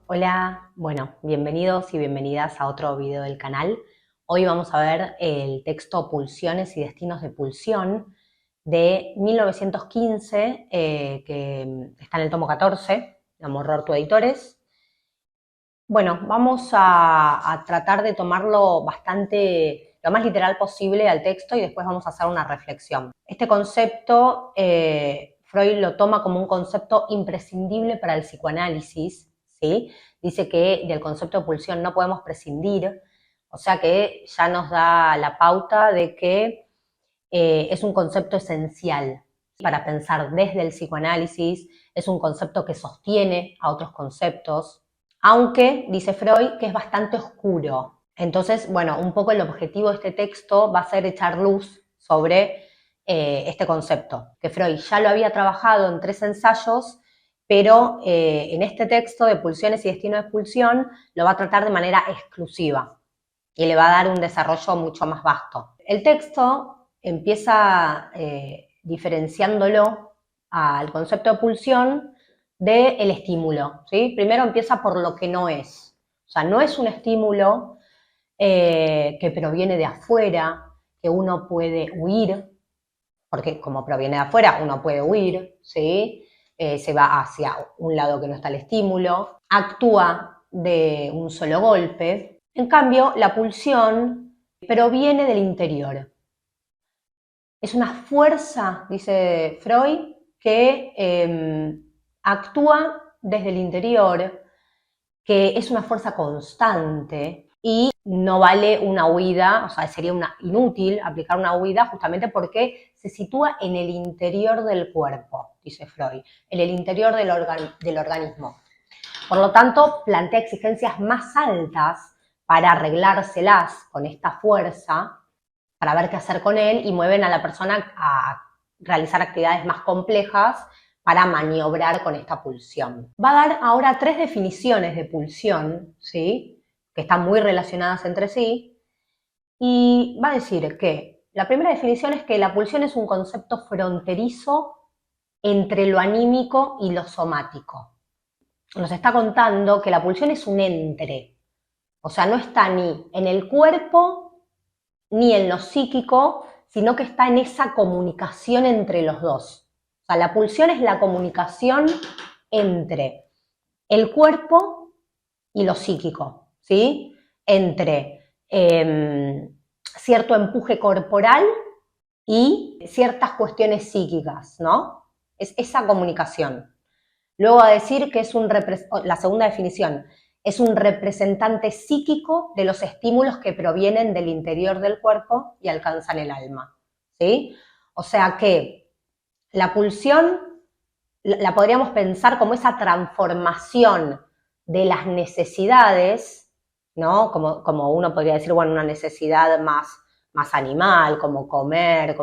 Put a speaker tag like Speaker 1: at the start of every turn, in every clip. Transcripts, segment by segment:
Speaker 1: Hola, bueno, bienvenidos y bienvenidas a otro video del canal. Hoy vamos a ver el texto Pulsiones y Destinos de Pulsión de 1915, que está en el tomo 14, de Morrortu Editores. Bueno, vamos a tratar de tomarlo lo más literal posible al texto y después vamos a hacer una reflexión. Este concepto, Freud lo toma como un concepto imprescindible para el psicoanálisis, ¿sí? Dice que del concepto de pulsión no podemos prescindir, o sea que ya nos da la pauta de que es un concepto esencial para pensar desde el psicoanálisis, es un concepto que sostiene a otros conceptos, aunque, dice Freud, que es bastante oscuro. Entonces, bueno, un poco el objetivo de este texto va a ser echar luz sobre este concepto, que Freud ya lo había trabajado en 3 ensayos, pero en este texto de Pulsiones y Destino de Pulsión lo va a tratar de manera exclusiva y le va a dar un desarrollo mucho más vasto. El texto empieza diferenciándolo al concepto de pulsión del estímulo, ¿sí? Primero empieza por lo que no es. O sea, no es un estímulo que proviene de afuera, que uno puede huir, porque como proviene de afuera, uno puede huir, ¿sí? Se va hacia un lado que no está el estímulo, actúa de un solo golpe. En cambio, la pulsión proviene del interior. Es una fuerza, dice Freud, que actúa desde el interior, que es una fuerza constante y no vale una huida, o sea, sería inútil aplicar una huida justamente porque se sitúa en el interior del cuerpo, dice Freud, en el interior del organismo. Por lo tanto, plantea exigencias más altas para arreglárselas con esta fuerza, para ver qué hacer con él, y mueven a la persona a realizar actividades más complejas para maniobrar con esta pulsión. Va a dar ahora 3 definiciones de pulsión, ¿sí? Que están muy relacionadas entre sí, y va a decir que la primera definición es que la pulsión es un concepto fronterizo entre lo anímico y lo somático. Nos está contando que la pulsión es un entre, o sea, no está ni en el cuerpo ni en lo psíquico, sino que está en esa comunicación entre los dos. O sea, la pulsión es la comunicación entre el cuerpo y lo psíquico, ¿sí? Entre cierto empuje corporal y ciertas cuestiones psíquicas, ¿no? Es esa comunicación. Luego va a decir que es la segunda definición, es un representante psíquico de los estímulos que provienen del interior del cuerpo y alcanzan el alma, ¿sí? O sea que la pulsión la podríamos pensar como esa transformación de las necesidades, ¿no? Como uno podría decir, bueno, una necesidad más animal, como comer,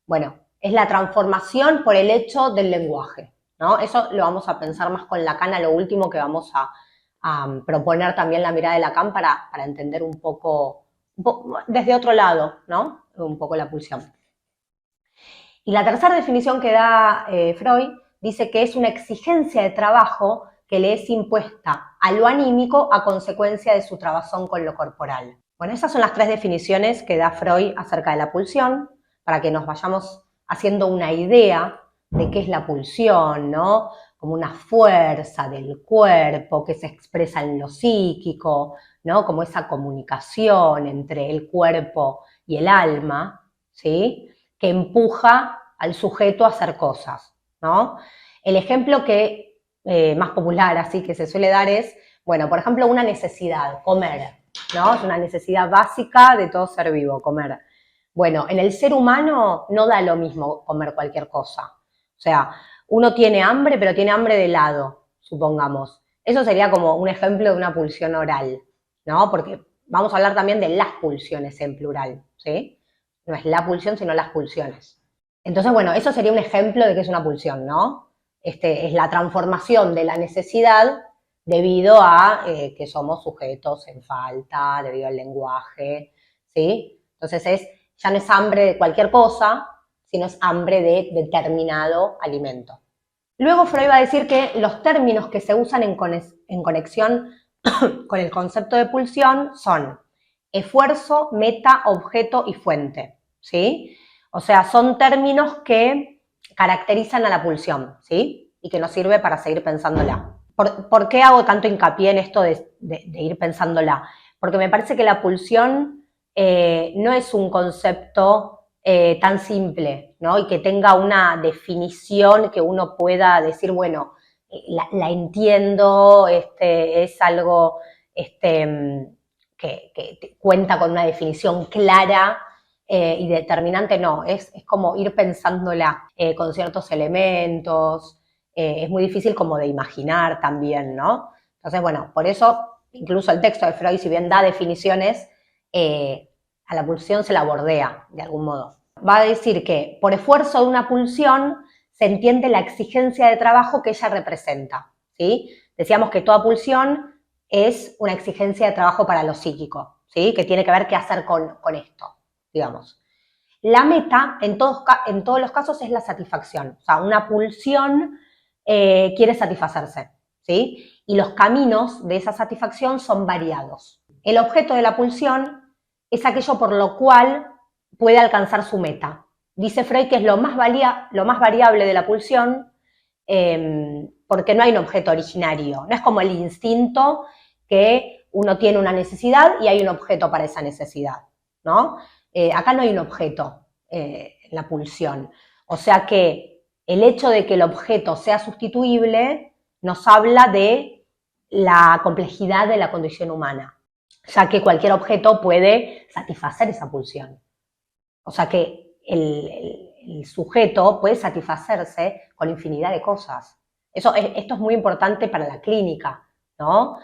Speaker 1: bueno, es la transformación por el hecho del lenguaje, ¿no? Eso lo vamos a pensar más con Lacan, a lo último que vamos a proponer también la mirada de Lacan para entender un poco desde otro lado, ¿no? Un poco la pulsión. Y la tercera definición que da Freud dice que es una exigencia de trabajo que le es impuesta a lo anímico a consecuencia de su trabazón con lo corporal. Bueno, esas son las 3 definiciones que da Freud acerca de la pulsión, para que nos vayamos haciendo una idea de qué es la pulsión, ¿no? Como una fuerza del cuerpo que se expresa en lo psíquico, ¿no? Como esa comunicación entre el cuerpo y el alma, ¿sí? Que empuja al sujeto a hacer cosas, ¿no? El ejemplo que más popular así que se suele dar es, bueno, por ejemplo, una necesidad, comer, ¿no? Es una necesidad básica de todo ser vivo, comer. Bueno, en el ser humano no da lo mismo comer cualquier cosa. O sea, uno tiene hambre, pero tiene hambre de helado, supongamos. Eso sería como un ejemplo de una pulsión oral, ¿no? Porque vamos a hablar también de las pulsiones en plural, ¿sí? No es la pulsión, sino las pulsiones. Entonces, bueno, eso sería un ejemplo de que es una pulsión, ¿no? Es la transformación de la necesidad debido a que somos sujetos en falta, debido al lenguaje, ¿sí? Entonces ya no es hambre de cualquier cosa, sino es hambre de determinado alimento. Luego Freud va a decir que los términos que se usan en conexión con el concepto de pulsión son esfuerzo, meta, objeto y fuente, ¿sí? O sea, son términos que caracterizan a la pulsión, ¿sí? Y que nos sirve para seguir pensándola. ¿Por qué hago tanto hincapié en esto de ir pensándola? Porque me parece que la pulsión no es un concepto tan simple, ¿no? Y que tenga una definición que uno pueda decir, bueno, la entiendo, es algo que cuenta con una definición clara y determinante, no, es como ir pensándola con ciertos elementos, es muy difícil como de imaginar también, ¿no? Entonces, bueno, por eso incluso el texto de Freud, si bien da definiciones, a la pulsión se la bordea de algún modo. Va a decir que por esfuerzo de una pulsión se entiende la exigencia de trabajo que ella representa, ¿sí? Decíamos que toda pulsión es una exigencia de trabajo para lo psíquico, ¿sí? Que tiene que ver qué hacer con esto, digamos. La meta, en todos los casos, es la satisfacción. O sea, una pulsión quiere satisfacerse, ¿sí? Y los caminos de esa satisfacción son variados. El objeto de la pulsión es aquello por lo cual puede alcanzar su meta. Dice Freud que es lo más variable de la pulsión porque no hay un objeto originario. No es como el instinto que uno tiene una necesidad y hay un objeto para esa necesidad, ¿no? Acá no hay un objeto en la pulsión. O sea que el hecho de que el objeto sea sustituible nos habla de la complejidad de la condición humana, ya que cualquier objeto puede satisfacer esa pulsión. O sea que el sujeto puede satisfacerse con infinidad de cosas. Esto es muy importante para la clínica, ¿no?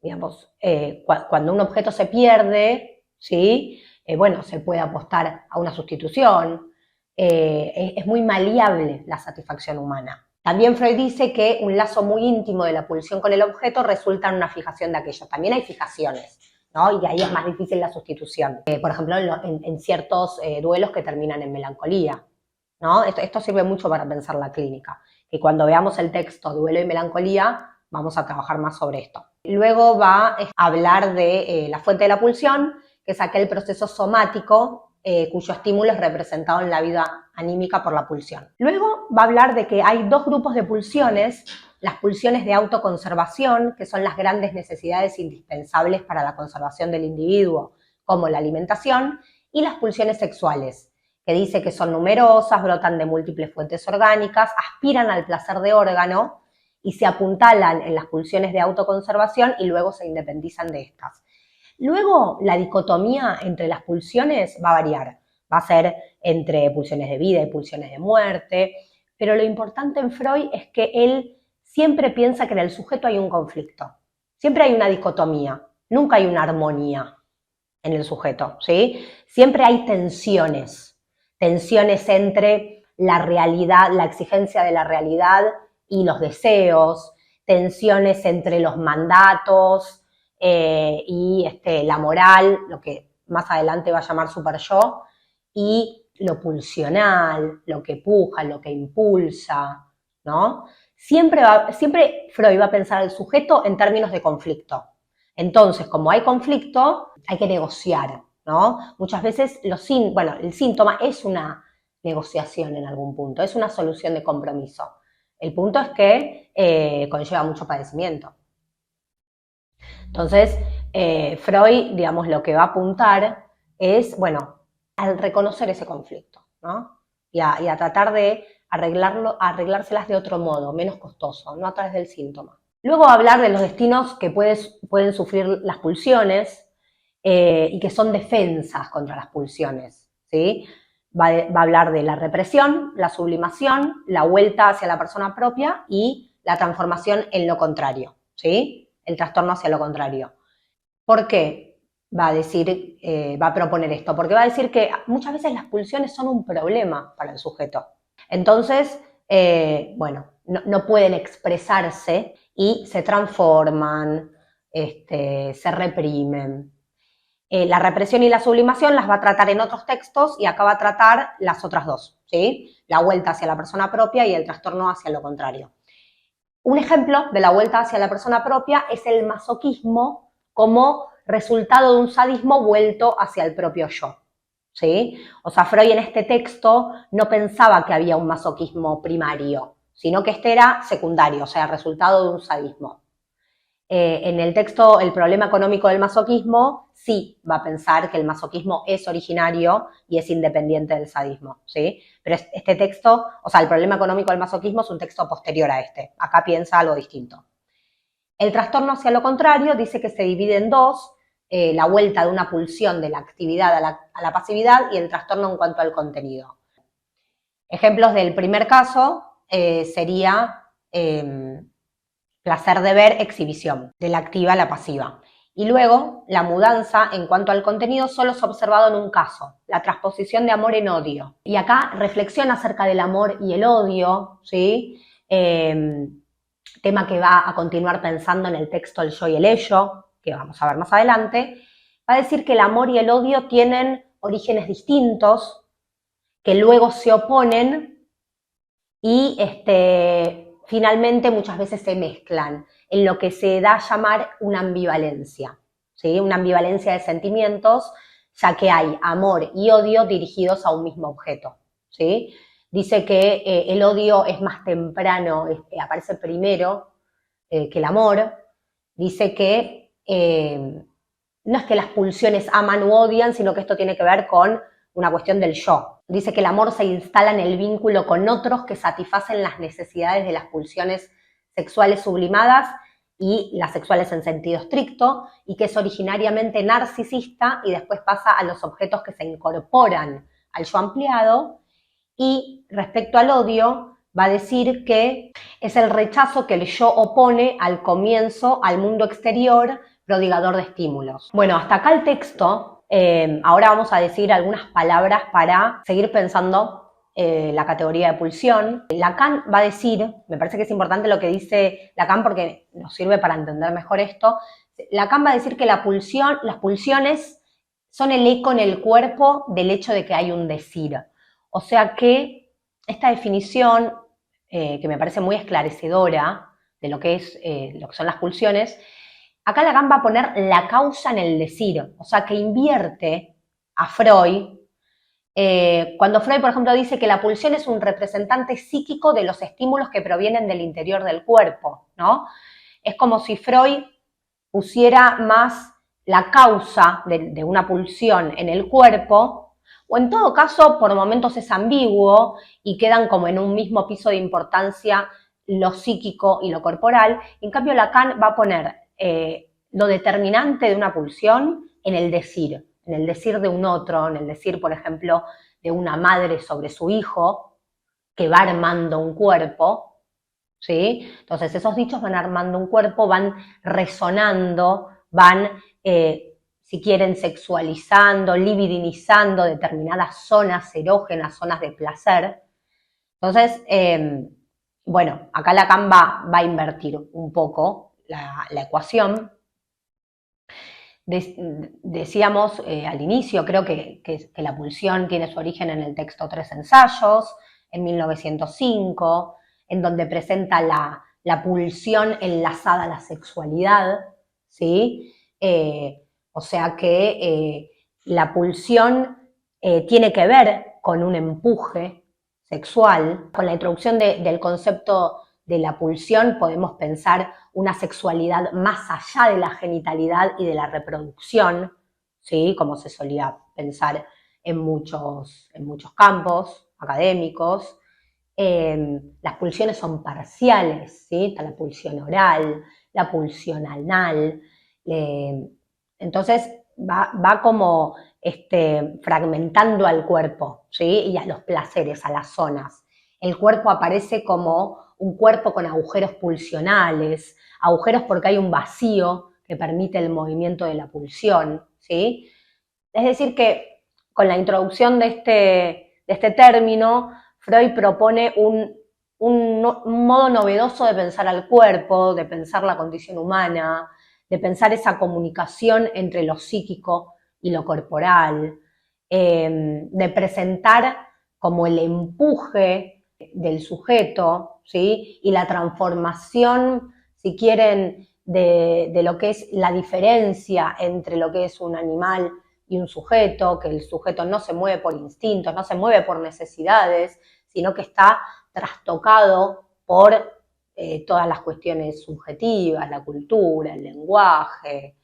Speaker 1: Digamos, cuando un objeto se pierde, ¿sí? Bueno, se puede apostar a una sustitución. Es muy maleable la satisfacción humana. También Freud dice que un lazo muy íntimo de la pulsión con el objeto resulta en una fijación de aquello. También hay fijaciones, ¿no? Y ahí es más difícil la sustitución. Por ejemplo, en ciertos duelos que terminan en melancolía, ¿no? Esto sirve mucho para pensar la clínica, que cuando veamos el texto duelo y melancolía vamos a trabajar más sobre esto. Luego va a hablar de la fuente de la pulsión, que es aquel proceso somático cuyo estímulo es representado en la vida anímica por la pulsión. Luego va a hablar de que hay dos grupos de pulsiones, las pulsiones de autoconservación, que son las grandes necesidades indispensables para la conservación del individuo, como la alimentación, y las pulsiones sexuales, que dice que son numerosas, brotan de múltiples fuentes orgánicas, aspiran al placer de órgano y se apuntalan en las pulsiones de autoconservación y luego se independizan de estas. Luego, la dicotomía entre las pulsiones va a variar. Va a ser entre pulsiones de vida y pulsiones de muerte, pero lo importante en Freud es que él siempre piensa que en el sujeto hay un conflicto. Siempre hay una dicotomía, nunca hay una armonía en el sujeto, ¿sí? Siempre hay tensiones entre la realidad, la exigencia de la realidad y los deseos, tensiones entre los mandatos y la moral, lo que más adelante va a llamar super yo, y lo pulsional, lo que puja, lo que impulsa, ¿no? Siempre Freud va a pensar al sujeto en términos de conflicto. Entonces, como hay conflicto, hay que negociar, ¿no? Muchas veces el síntoma es una negociación en algún punto, es una solución de compromiso. El punto es que conlleva mucho padecimiento. Entonces, Freud, digamos, lo que va a apuntar es, bueno, al reconocer ese conflicto, ¿no? Y a tratar de arreglárselas de otro modo, menos costoso, no a través del síntoma. Luego va a hablar de los destinos que pueden sufrir las pulsiones y que son defensas contra las pulsiones, ¿sí? Va a hablar de la represión, la sublimación, la vuelta hacia la persona propia y la transformación en lo contrario, ¿sí? El trastorno hacia lo contrario. ¿Por qué va a decir, va a proponer esto? Porque va a decir que muchas veces las pulsiones son un problema para el sujeto. Entonces, bueno, no pueden expresarse y se transforman, se reprimen. La represión y la sublimación las va a tratar en otros textos y acá va a tratar las otras dos, ¿sí? La vuelta hacia la persona propia y el trastorno hacia lo contrario. Un ejemplo de la vuelta hacia la persona propia es el masoquismo como resultado de un sadismo vuelto hacia el propio yo, ¿sí? O sea, Freud en este texto no pensaba que había un masoquismo primario, sino que este era secundario, o sea, resultado de un sadismo. En el texto El problema económico del masoquismo sí va a pensar que el masoquismo es originario y es independiente del sadismo, ¿sí? Pero este texto, o sea, El problema económico del masoquismo es un texto posterior a este. Acá piensa algo distinto. El trastorno hacia lo contrario dice que se divide en dos, la vuelta de una pulsión de la actividad a la pasividad y el trastorno en cuanto al contenido. Ejemplos del primer caso sería placer de ver, exhibición, de la activa a la pasiva. Y luego, la mudanza en cuanto al contenido solo es observado en un caso, la transposición de amor en odio. Y acá reflexiona acerca del amor y el odio, ¿sí? Tema que va a continuar pensando en el texto El yo y el ello, que vamos a ver más adelante. Va a decir que el amor y el odio tienen orígenes distintos, que luego se oponen y finalmente muchas veces se mezclan en lo que se da a llamar una ambivalencia, ¿sí? Una ambivalencia de sentimientos, ya que hay amor y odio dirigidos a un mismo objeto, ¿sí? Dice que el odio es más temprano, aparece primero que el amor. Dice que no es que las pulsiones aman u odian, sino que esto tiene que ver con una cuestión del yo. Dice que el amor se instala en el vínculo con otros que satisfacen las necesidades de las pulsiones sexuales sublimadas y las sexuales en sentido estricto, y que es originariamente narcisista y después pasa a los objetos que se incorporan al yo ampliado. Y respecto al odio, va a decir que es el rechazo que el yo opone al comienzo, al mundo exterior, prodigador de estímulos. Bueno, hasta acá el texto. Ahora vamos a decir algunas palabras para seguir pensando la categoría de pulsión. Lacan va a decir, me parece que es importante lo que dice Lacan porque nos sirve para entender mejor esto. Lacan va a decir que las pulsiones son el eco en el cuerpo del hecho de que hay un decir. O sea que esta definición, que me parece muy esclarecedora de lo que son las pulsiones, acá Lacan va a poner la causa en el decir, o sea que invierte a Freud. Cuando Freud, por ejemplo, dice que la pulsión es un representante psíquico de los estímulos que provienen del interior del cuerpo, ¿no? Es como si Freud pusiera más la causa de una pulsión en el cuerpo, o en todo caso, por momentos es ambiguo y quedan como en un mismo piso de importancia lo psíquico y lo corporal. En cambio, Lacan va a poner lo determinante de una pulsión en el decir de un otro, en el decir, por ejemplo, de una madre sobre su hijo, que va armando un cuerpo, ¿sí? Entonces esos dichos van armando un cuerpo, van resonando, van, si quieren, sexualizando, libidinizando determinadas zonas erógenas, zonas de placer. Entonces, bueno, acá Lacan va a invertir un poco la ecuación. Decíamos al inicio, creo que la pulsión tiene su origen en el texto Tres ensayos, en 1905, en donde presenta la pulsión enlazada a la sexualidad, ¿sí? O sea que la pulsión tiene que ver con un empuje sexual. Con la introducción del concepto de la pulsión podemos pensar una sexualidad más allá de la genitalidad y de la reproducción, ¿sí? Como se solía pensar en muchos campos académicos. Las pulsiones son parciales, ¿sí? Está la pulsión oral, la pulsión anal. Entonces va como fragmentando al cuerpo, ¿sí? Y a los placeres, a las zonas. El cuerpo aparece como un cuerpo con agujeros pulsionales, agujeros porque hay un vacío que permite el movimiento de la pulsión, ¿sí? Es decir que con la introducción de este término, Freud propone un modo novedoso de pensar al cuerpo, de pensar la condición humana, de pensar esa comunicación entre lo psíquico y lo corporal, de presentar como el empuje del sujeto, ¿sí? Y la transformación, si quieren, de lo que es la diferencia entre lo que es un animal y un sujeto, que el sujeto no se mueve por instintos, no se mueve por necesidades, sino que está trastocado por todas las cuestiones subjetivas, la cultura, el lenguaje,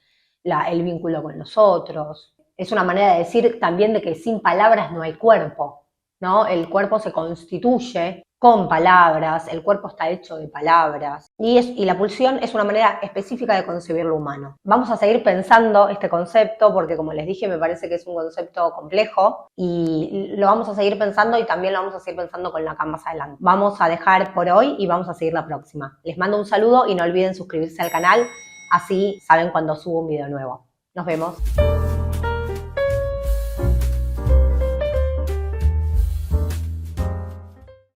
Speaker 1: el vínculo con los otros. Es una manera de decir también de que sin palabras no hay cuerpo, ¿no? El cuerpo se constituye con palabras, el cuerpo está hecho de palabras y la pulsión es una manera específica de concebir lo humano. Vamos a seguir pensando este concepto porque, como les dije, me parece que es un concepto complejo y lo vamos a seguir pensando y también lo vamos a seguir pensando con Lacan más adelante. Vamos a dejar por hoy y vamos a seguir la próxima. Les mando un saludo y no olviden suscribirse al canal, así saben cuando subo un video nuevo. Nos vemos.